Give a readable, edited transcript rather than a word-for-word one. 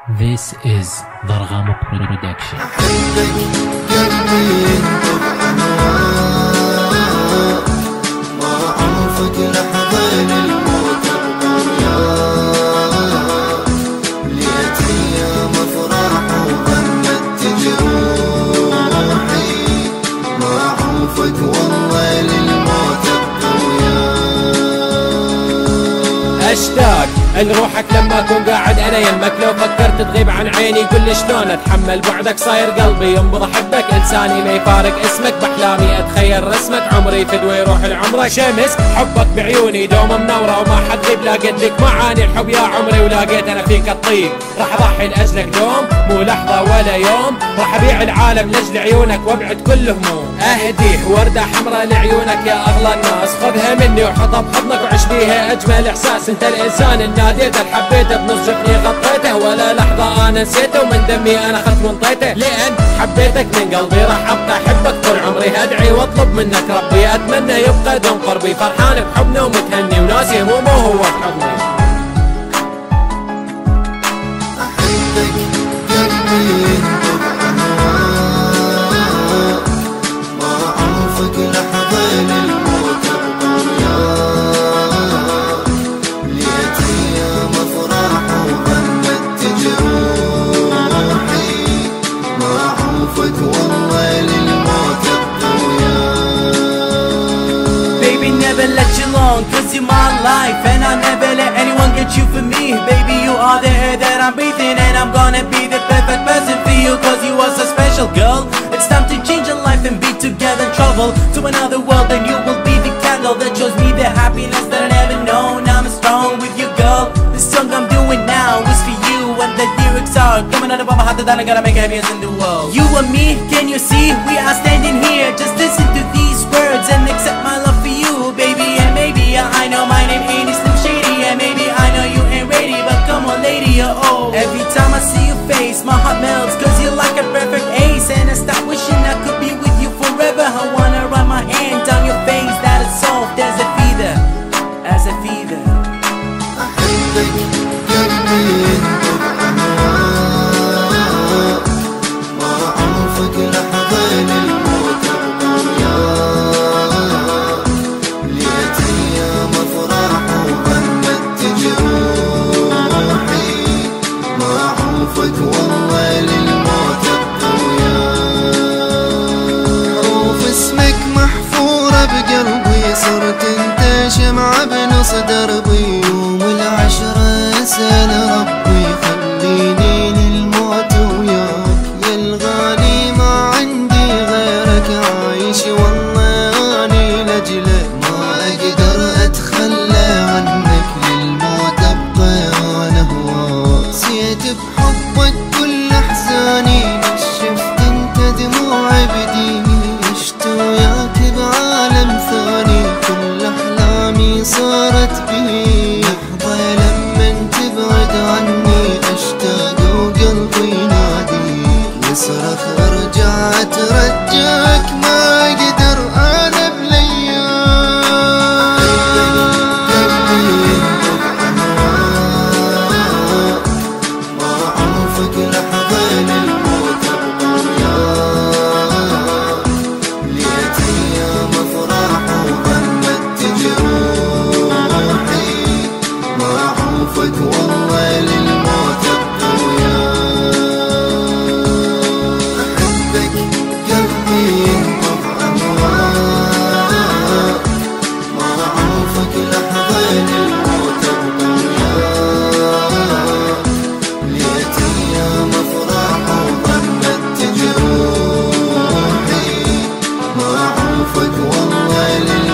This is ضرغام Production. أحبك قلبي ينطق أهواك، ما أعرفك لحظة للموت أبقى وياك، ليت أيام أفراح وغنت جروحي، ما أعرفك والله للموت أبقى وياك. اشتاق لروحك لما اكون قاعد انا يمك، لو فكرت تغيب عن عيني قل لي شلون اتحمل بعدك، صاير قلبي ينبض احبك، انساني ما يفارق اسمك، باحلامي اتخيل رسمك، عمري فدوى يروح لعمرك، شمس حبك بعيوني دوم منوره وما حد غيب، لاقيت لك معاني الحب يا عمري، ولقيت انا فيك الطيب، راح اضحي لاجلك دوم مو لحظه ولا يوم، راح ابيع العالم لاجل عيونك وابعد كل هموم، اهدي ورده حمراء لعيونك يا اغلى الناس، خذها مني وحطها بحضنك وعيش بيها اجمل احساس، انت الانسان اللي ناديته حبيته بنص جفني غطيته، ولا لحظه انا نسيته ومن دمي انا اخذت وانطيته، لان حبيتك من قلبي راح ابقى احبك طول عمري، ادعي واطلب منك ربي اتمنى يبقى دوم قربي، فرحان بحبنا ومتهني وناس همومه وهو بحضني. أحبك قلبي ينطق أهواك، ما أعرفك لحظة للموت أبقى وياك، ليت أيام أفراح وغنت جروحي، ما أعرفك والله للموت أبقى وياك. Baby, never let you alone, cause you're my life, and I'll never let anyone get you from me. Baby, you are the air that I'm breathing, and I'm gonna be the perfect person for you, cause you are so special, girl. It's time to change your life and be together, travel to another world, and you will be the candle that shows me the happiness that I never known. I'm strong with you, girl. This song I'm doing now is for you, and the lyrics are coming out of my heart that I gotta make happiest in the world. You and me, can you see? We are standing here, just listen to these words and accept my love for you, baby. And maybe I know my name ain't Slim Shady, and maybe I know you ain't ready, but come on lady, oh. Every time I see your face, my heart melts, cause you're like a perfect ace, and I start wishing I could be with you forever. I wanna run my hand down your face that is soft as a feather, as a feather. أحبك قلبي ينطق أهواك، ما أعرفك لحظة للموت أبقى وياك، ليت أيام أفراح وغنت جروحي، ما أعرفك والله للموت أبقى وياك. حروف اسمك محفورة بقلبي، صرت انت شمعة بنص دربي، يوم العشرة أسأل ربي خليني للموت وياك، يا الغالي ما عندي غيرك عايش، والله أني لأجلك ما أقدر أتخلى عنك، للموت أبقى أنا هواك، نسيت بحبك كل أحزاني، نشفت انت دموع بديني، عشت وياك بعالم ثاني، كل أحلامي صارت بي، لحظة لما تبعد عني أشتاق وقلبي يناديك، يصرخ أرجع أترجاك، ما أقدر أنا بلياك. قلبي ينطق أهواك، ما أعرفك لحظة للموت أبقى وياك، ليت أيام أفراح وغنت جروحي، ما أعرفك والله للموت أبقى وياك. أحبك قلبي ينطق أهواك، ما أعرفك لحظة للموت أبقى وياك، ليت أيام أفراح وغنت جروحي، ما أعرفك والله للموت